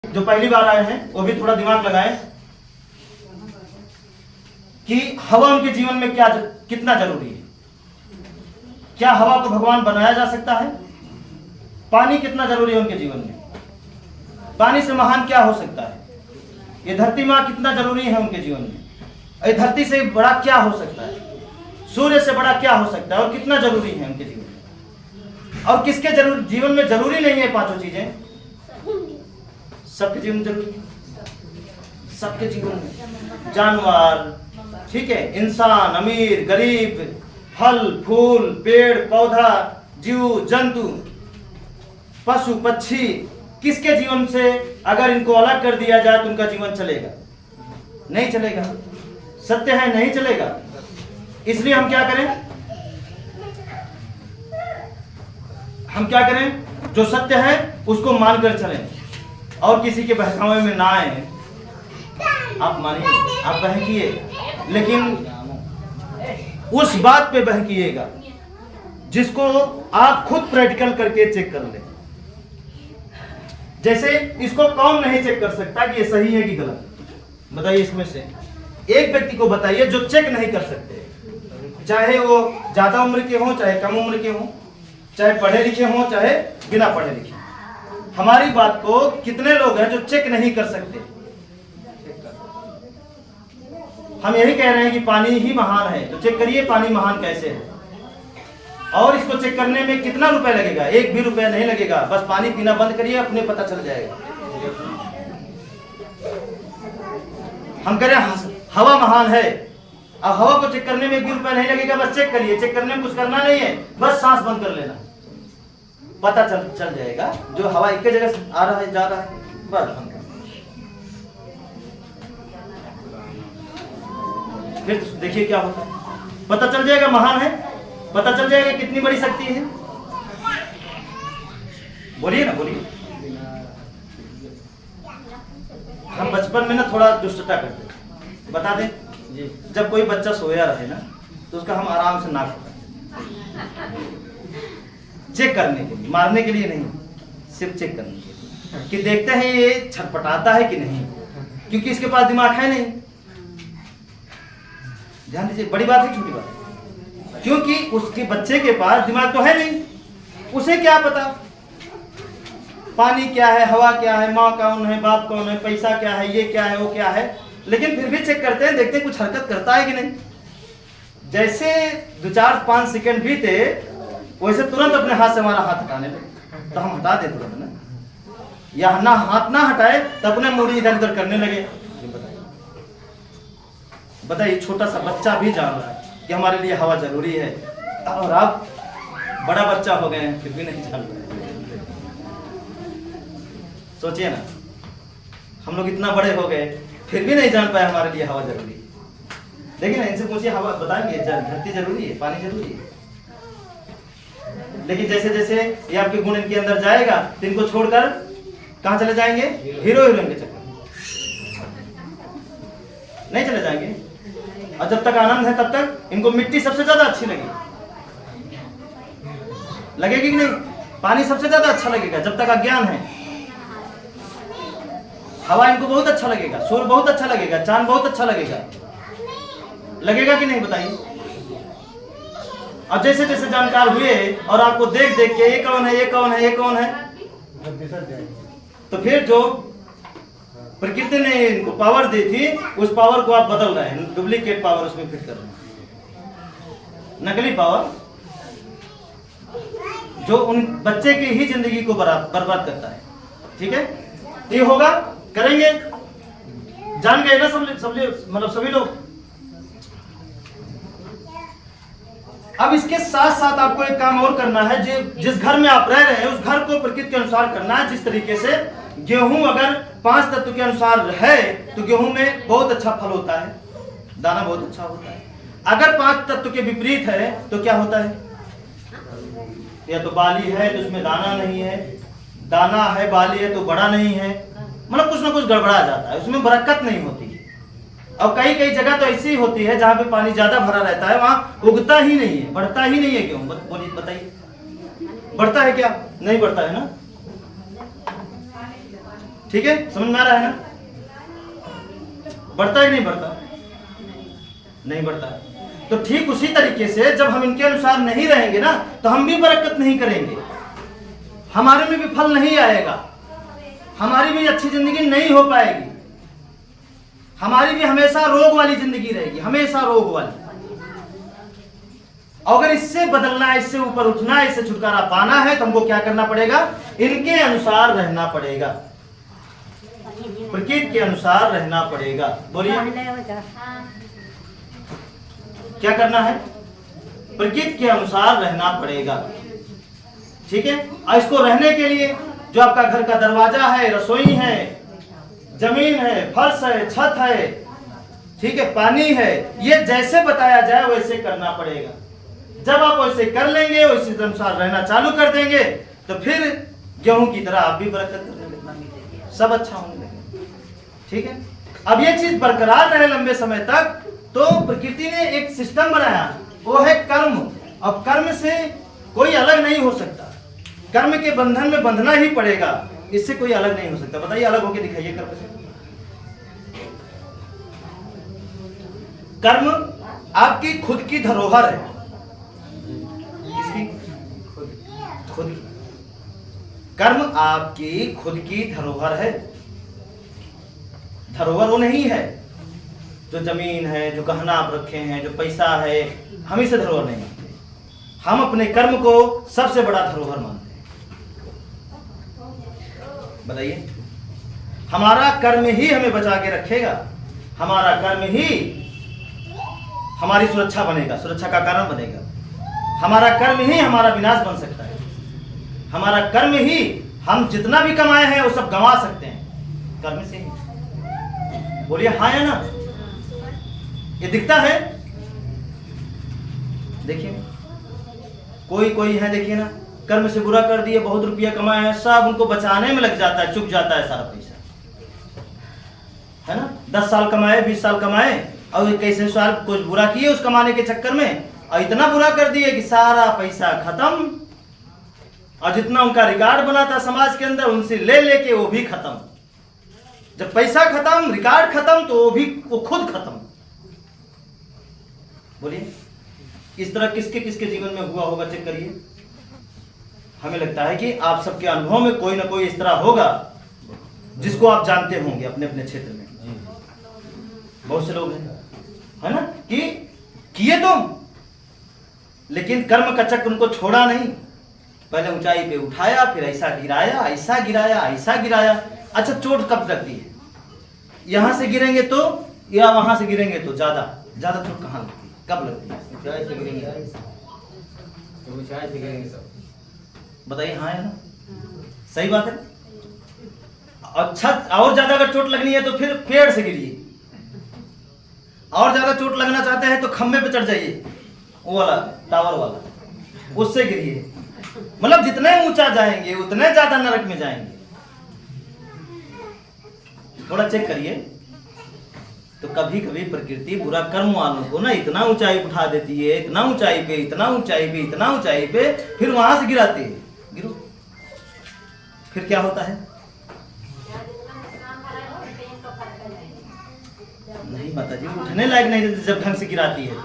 जो पहली बार आए हैं वो भी थोड़ा दिमाग लगाएं कि हवा उनके जीवन में क्या कितना जरूरी है। क्या हवा को भगवान बनाया जा सकता है? पानी कितना जरूरी है उनके जीवन में? पानी से महान क्या हो सकता है? ये धरती माँ कितना जरूरी है उनके जीवन में? ये धरती से बड़ा क्या हो सकता है? सूर्य से बड़ा क्या हो सकता है और कितना जरूरी है उनके जीवन में? और किसके जीवन में जरूरी नहीं है पांचों चीजें? सबके जीवन जरूरी है। सबके जीवन में जानवर, ठीक है, इंसान, अमीर, गरीब, फल फूल, पेड़ पौधा, जीव जंतु, पशु पक्षी, किसके जीवन से अगर इनको अलग कर दिया जाए तो उनका जीवन चलेगा? नहीं चलेगा। सत्य है, नहीं चलेगा। इसलिए हम क्या करें? हम क्या करें? जो सत्य है उसको मानकर चलें और किसी के बहकावे में ना आए। आप मानिए, आप बहकिए, लेकिन उस बात पे बहकिएगा जिसको आप खुद प्रैक्टिकल करके चेक कर ले। जैसे इसको कौन नहीं चेक कर सकता कि ये सही है कि गलत? बताइए, इसमें से एक व्यक्ति को बताइए जो चेक नहीं कर सकते, चाहे वो ज्यादा उम्र के हों चाहे कम उम्र के हों, चाहे पढ़े लिखे हों चाहे बिना पढ़े लिखे। हमारी बात को कितने लोग हैं जो चेक नहीं कर सकते? हम यही कह रहे हैं कि पानी ही महान है, तो चेक करिए पानी महान कैसे है। और इसको चेक करने में कितना रुपए लगेगा? एक भी रुपया नहीं लगेगा। बस पानी पीना बंद करिए, अपने पता चल जाएगा। हम कह रहे हैं हवा महान है, अब हवा को चेक करने में एक भी रुपया नहीं लगेगा। बस चेक करिए, चेक करने में कुछ करना नहीं है, बस सांस बंद कर लेना, पता चल जाएगा। जो हवा एक जगह से आ रहा है जा रहा है, बस फिर देखिए क्या होता है, पता चल जाएगा महान है, पता चल जाएगा कितनी बड़ी शक्ति है। बोलिए ना, बोलिए। हम बचपन में ना थोड़ा दुष्टता करते, बता दें, जब कोई बच्चा सोया रहे ना तो उसका हम आराम से नाक चेक करने के लिए, मारने के लिए नहीं, सिर्फ चेक करने के लिए कि देखते हैं ये छटपटाता है कि नहीं, क्योंकि इसके पास दिमाग है नहीं। ध्यान दीजिए, बड़ी बात है छोटी बात है? क्योंकि उसके बच्चे के पास दिमाग तो है नहीं, उसे क्या पता पानी क्या है, हवा क्या है, माँ कौन है, बाप कौन है, पैसा क्या है, ये क्या है, वो क्या है। लेकिन फिर भी चेक करते हैं, देखते हैं कुछ हरकत करता है कि नहीं। जैसे 2-4-5 सेकंड बीते वैसे तुरंत अपने हाथ से हमारा हाथ हटाने लगे, तो हम हटा दे तुरंत ना, या ना हाथ ना हटाए तो अपने मुड़ी इधर उधर करने लगे। बताइए, छोटा सा बच्चा भी जान रहा है कि हमारे लिए हवा जरूरी है, और आप बड़ा बच्चा हो गए हैं फिर भी नहीं जान रहे। सोचिए ना, हम लोग इतना बड़े हो गए फिर भी नहीं जान पाए हमारे लिए हवा जरूरी है। देखिए ना, इनसे पूछिए, हवा बताएंगे धरती जरूरी है, पानी जरूरी है। लेकिन जैसे जैसे ये आपके गुण इनके अंदर जाएगा तो इनको छोड़कर कहां चले जाएंगे? हीरो हीरोइन के चक्कर नहीं चले जाएंगे। और जब तक आनंद है तब तक इनको मिट्टी सबसे ज्यादा अच्छी लगेगी कि नहीं? पानी सबसे ज्यादा अच्छा लगेगा जब तक अज्ञान है। हवा इनको बहुत अच्छा लगेगा, सूर्य बहुत अच्छा लगेगा, चांद बहुत अच्छा लगेगा कि नहीं? बताइए। अब जैसे जैसे जानकार हुए और आपको देख देख के ये कौन है, ये कौन है, ये कौन है, तो फिर जो प्रकृति ने इनको पावर दी थी उस पावर को आप बदल रहे हैं, डुप्लीकेट पावर उसमें फिट कर रहे हैं, नकली पावर, जो उन बच्चे की ही जिंदगी को बर्बाद करता है। ठीक है, ये होगा, करेंगे, जान गए ना मतलब सभी लोग। अब इसके साथ साथ आपको एक काम और करना है, जिस घर में आप रह रहे हैं उस घर को प्रकृति के अनुसार करना है। जिस तरीके से गेहूं अगर 5 तत्व के अनुसार है तो गेहूं में बहुत अच्छा फल होता है, दाना बहुत अच्छा होता है। अगर 5 तत्व के विपरीत है तो क्या होता है? या तो बाली है तो उसमें दाना नहीं है, दाना है बाली है तो बड़ा नहीं है, मतलब कुछ ना कुछ गड़बड़ा जाता है, उसमें बरकत नहीं होती। और कई कई जगह तो ऐसी होती है जहां पे पानी ज्यादा भरा रहता है, वहां उगता ही नहीं है, बढ़ता ही नहीं है गेहूं। बोलिए, बताइए, बढ़ता है क्या? नहीं बढ़ता है ना। ठीक है, समझ में आ रहा है ना? बढ़ता है नहीं बढ़ता? नहीं बढ़ता है। तो ठीक उसी तरीके से जब हम इनके अनुसार नहीं रहेंगे ना, तो हम भी बरकत नहीं करेंगे, हमारे में भी फल नहीं आएगा, हमारी भी अच्छी जिंदगी नहीं हो पाएगी, हमारी भी हमेशा रोग वाली जिंदगी रहेगी, हमेशा रोग वाली। अगर इससे बदलना है, इससे ऊपर उठना है, इससे छुटकारा पाना है, तो हमको क्या करना पड़ेगा? इनके अनुसार रहना पड़ेगा, प्रकृति के अनुसार रहना पड़ेगा। बोलिए क्या करना है? प्रकृति के अनुसार रहना पड़ेगा, ठीक है। और इसको रहने के लिए जो आपका घर का दरवाजा है, रसोई है, जमीन है, फर्श है, छत है, ठीक है, पानी है, ये जैसे बताया जाए वैसे करना पड़ेगा। जब आप वैसे कर लेंगे, उसी अनुसार रहना चालू कर देंगे, तो फिर गेहूं की तरह आप भी बरकत करने लगेंगे, सब अच्छा होने लगेगा, ठीक है। अब ये चीज बरकरार रहे लंबे समय तक, तो प्रकृति ने एक सिस्टम बनाया, वो है कर्म। अब कर्म से कोई अलग नहीं हो सकता, कर्म के बंधन में बंधना ही पड़ेगा, इससे कोई अलग नहीं हो सकता। बताइए, अलग होके दिखाइए कर्म से। कर्म आपकी खुद की धरोहर है, किसकी? खुद की। कर्म आपकी खुद की धरोहर है। धरोहर वो नहीं है जो जमीन है, जो गहना आप रखे हैं, जो पैसा है, हम इसे धरोहर नहीं मानते। हम अपने कर्म को सबसे बड़ा धरोहर मानते हैं। बताइए, हमारा कर्म ही हमें बचा के रखेगा, हमारा कर्म ही हमारी सुरक्षा बनेगा, सुरक्षा का कारण बनेगा, हमारा कर्म ही हमारा विनाश बन सकता है, हमारा कर्म ही हम जितना भी कमाए हैं वो सब गंवा सकते हैं कर्म से ही। बोलिए हाँ या ना? ये दिखता है। देखिए कोई है, देखिए ना, कर्म से बुरा कर दिए, बहुत रुपया कमाए हैं, सब उनको बचाने में लग जाता है, चुक जाता है सारा पैसा, है ना। 10 साल कमाए, 20 साल कमाए, और कैसे साल कुछ बुरा किए उस कमाने के चक्कर में, और इतना बुरा कर दिए कि सारा पैसा खत्म, और जितना उनका रिकॉर्ड बना था समाज के अंदर, उनसे ले लेके वो भी खत्म। जब पैसा खत्म, रिकॉर्ड खत्म, तो वो खुद खत्म। बोलिए, इस तरह किसके किसके जीवन में हुआ होगा? चेक करिए। हमें लगता है कि आप सबके अनुभव में कोई ना कोई इस तरह होगा जिसको आप जानते होंगे अपने अपने क्षेत्र में। बहुत से लोग हैं, है ना, कि किए तो, लेकिन कर्म का चक्र उनको छोड़ा नहीं। पहले ऊंचाई पे उठाया, फिर ऐसा गिराया, ऐसा गिराया, ऐसा गिराया। अच्छा, चोट कब लगती है? यहां से गिरेंगे तो, या वहां से गिरेंगे तो? ज्यादा चोट कहां लगती है? कब लगती है? बताइए हाँ है ना? सही बात है। अच्छा, और ज्यादा अगर चोट लगनी है तो फिर पेड़ से गिरिए, और ज्यादा चोट लगना चाहते हैं तो खंबे पे चढ़ जाइए, वो वाला टावर वाला, उससे गिरिए। मतलब जितने ऊंचा जाएंगे उतने ज्यादा नरक में जाएंगे। थोड़ा चेक करिए। तो कभी कभी प्रकृति बुरा कर्म वालों को ना इतना ऊंचाई उठा देती है, इतना ऊंचाई पे, इतना ऊंचाई पे, इतना ऊंचाई पे, फिर वहां से गिराती है। गिरो, फिर क्या होता है? नहीं माता जी, उठने लायक नहीं जब ढंग से गिराती है,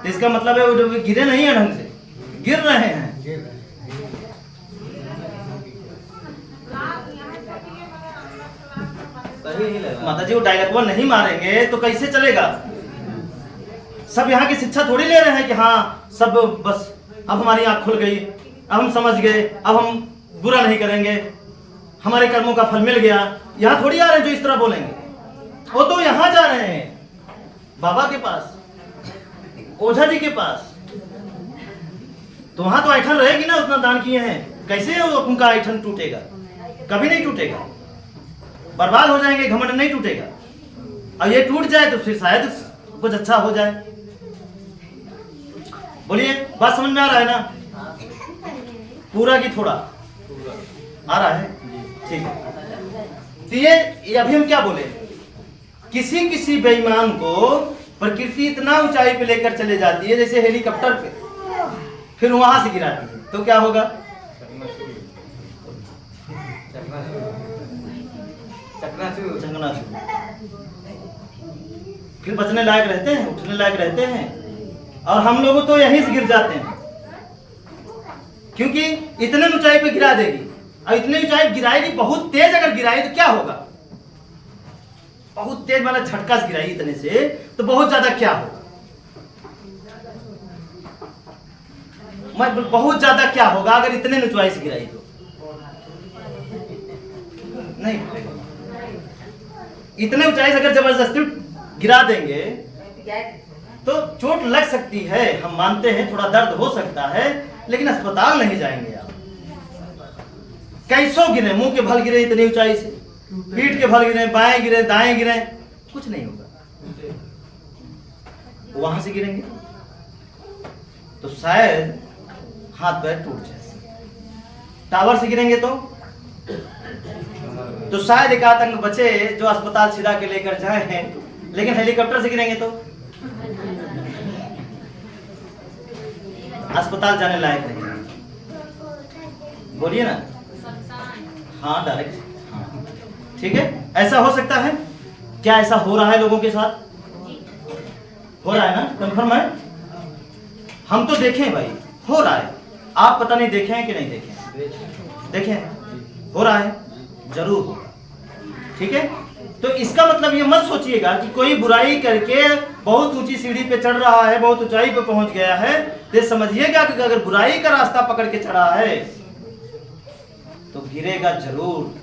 तो इसका मतलब है वो जब गिरे नहीं है, ढंग से गिर रहे हैं। माता जी, वो डायलॉग नहीं मारेंगे तो कैसे चलेगा? सब यहाँ की शिक्षा थोड़ी ले रहे हैं कि हाँ सब बस अब हमारी आंख खुल गई, अब हम समझ गए, अब हम बुरा नहीं करेंगे, हमारे कर्मों का फल मिल गया। यहाँ थोड़ी आ रहे हैं जो इस तरह बोलेंगे। वो तो यहाँ जा रहे हैं बाबा के पास, ओझा जी के पास, तो वहां तो ऐठन रहेगी ना, उतना दान किए हैं, कैसे उनका ऐठन टूटेगा? कभी नहीं टूटेगा, बर्बाद हो जाएंगे, घमंड नहीं टूटेगा। अब ये टूट जाए तो फिर शायद कुछ अच्छा हो जाए। बोलिए, बात समझ में आ रहा है ना? पूरा की थोड़ा आ रहा है? ठीक है। तो ये अभी हम क्या बोले? किसी किसी बेईमान को प्रकृति इतना ऊंचाई पे लेकर चले जाती है, जैसे हेलीकॉप्टर पे, फिर वहां से गिराती है, तो क्या होगा? चकनाचूर। फिर बचने लायक रहते हैं, उठने लायक रहते हैं, और हम लोग तो यहीं से गिर जाते हैं, क्योंकि इतने ऊंचाई पे गिरा देगी। और इतनी ऊंचाई गिराएगी, बहुत तेज अगर गिराई तो क्या होगा, बहुत तेज वाला झटका से गिराई इतने से, तो बहुत ज्यादा क्या होगा, बहुत ज्यादा क्या होगा अगर इतने ऊंचाई से गिराई तो नहीं। इतने ऊंचाई से अगर जबरदस्ती गिरा देंगे तो चोट लग सकती है, हम मानते हैं थोड़ा दर्द हो सकता है, लेकिन अस्पताल नहीं जाएंगे आप। कैसो गिरे, मुंह के भल गिरे इतनी ऊंचाई से, पीठ के भल गिरे, बाएं गिरे, दाएं गिरे, कुछ नहीं होगा। वहां से गिरेंगे तो शायद हाथ पैर टूट जाए। टावर से गिरेंगे तो शायद एक आतंक बचे जो अस्पताल छिड़ा के लेकर जाए, लेकिन हेलीकॉप्टर से गिरेंगे तो अस्पताल जाने लायक नहीं। बोलिए ना, हाँ डायरेक्ट, हाँ ठीक है। ऐसा हो सकता है क्या? ऐसा हो रहा है लोगों के साथ, हो रहा है ना, कंफर्म है? हम तो देखें भाई, हो रहा है। आप पता नहीं देखे हैं कि नहीं देखे? देखें, हो रहा है, जरूर हो, ठीक है। तो इसका मतलब ये मत सोचिएगा कि कोई बुराई करके बहुत ऊंची सीढ़ी पे चढ़ रहा है, बहुत ऊंचाई पे पहुंच गया है, तो समझिएगा कि अगर बुराई का रास्ता पकड़ के चढ़ा है तो गिरेगा जरूर,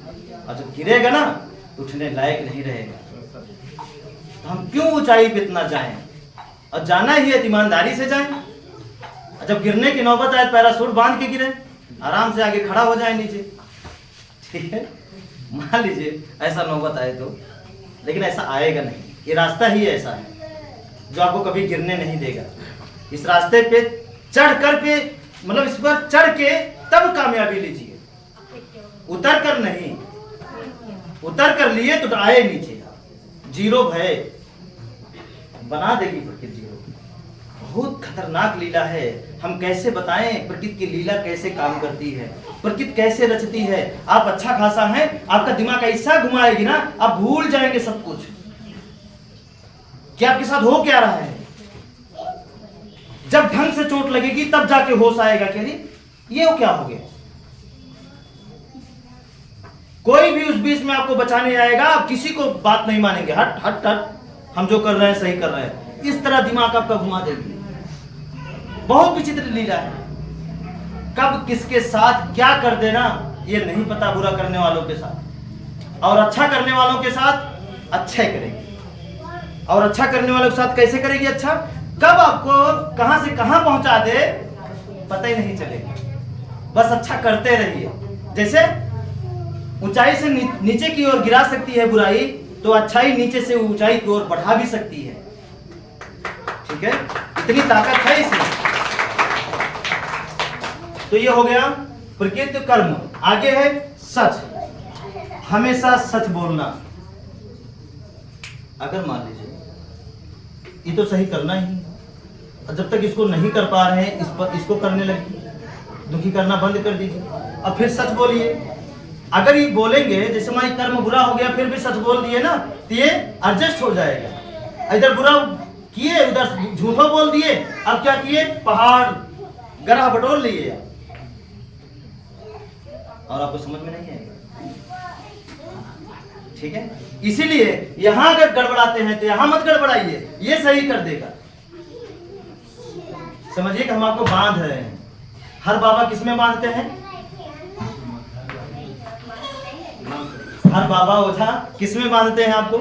और जब गिरेगा ना तो उठने लायक नहीं रहेगा। तो हम क्यों ऊंचाई पे इतना जाएं, और जाना ही है ईमानदारी से जाएं। जब गिरने की नौबत आए पैराशूट बांध के गिरे, आराम से आगे खड़ा हो जाए नीचे, ठीक है। मान लीजिए ऐसा नौबत आए तो, लेकिन ऐसा आएगा नहीं। ये रास्ता ही ऐसा है जो आपको कभी गिरने नहीं देगा। इस रास्ते पे चढ़ कर पे, मतलब इस पर चढ़ के तब कामयाबी लीजिए, उतर कर नहीं। उतर कर लिए तो आए नीचे, जीरो भय बना देगी प्रकृति जीरो। बहुत खतरनाक लीला है। हम कैसे बताएं प्रकृति की लीला कैसे काम करती है, प्रकृति कैसे रचती है। आप अच्छा खासा है, आपका दिमाग ऐसा घुमाएगी ना, आप भूल जाएंगे सब कुछ कि आपके साथ हो क्या रहा है। जब ढंग से चोट लगेगी तब जाके होश आएगा कि अरे ये क्या हो गया। कोई भी उस बीच में आपको बचाने आएगा, आप किसी को बात नहीं मानेंगे, हट हट हट, हम जो कर रहे हैं सही कर रहे हैं। इस तरह दिमाग आपका घुमा देगी। बहुत विचित्र लीला है। कब किसके साथ क्या कर देना ये नहीं पता। बुरा करने वालों के साथ और अच्छा करने वालों के साथ अच्छा करेगी, और अच्छा करने वालों के साथ कैसे करेगी अच्छा, कब आपको कहां से कहां पहुंचा दे पता ही नहीं चलेगा। बस अच्छा करते रहिए। जैसे ऊंचाई से नीचे की ओर गिरा सकती है बुराई, तो अच्छाई नीचे से ऊंचाई की ओर बढ़ा भी सकती है, ठीक है। इतनी ताकत है इसमें। तो ये हो गया प्रकृति कर्म। आगे है सच, हमेशा सच बोलना। अगर मान लीजिए ये तो सही करना ही, और जब तक इसको नहीं कर पा रहे हैं इसको करने लगे, दुखी करना बंद कर दीजिए, अब फिर सच बोलिए। अगर ये बोलेंगे, जैसे हमारी कर्म बुरा हो गया फिर भी सच बोल दिए ना, तो ये एडजस्ट हो जाएगा। इधर बुरा किए, उधर झूठा बोल दिए, अब क्या किए, पहाड़ गरा बटोर लिए, और आपको समझ में नहीं आएगा, ठीक है। इसीलिए यहां अगर गड़बड़ाते हैं तो यहां मत गड़बड़ाइए, ये सही कर देगा। समझिए कि हम आपको बांध रहे हैं। हर बाबा किसमें बांधते हैं? हर बाबा ओझा किसमें बांधते हैं आपको?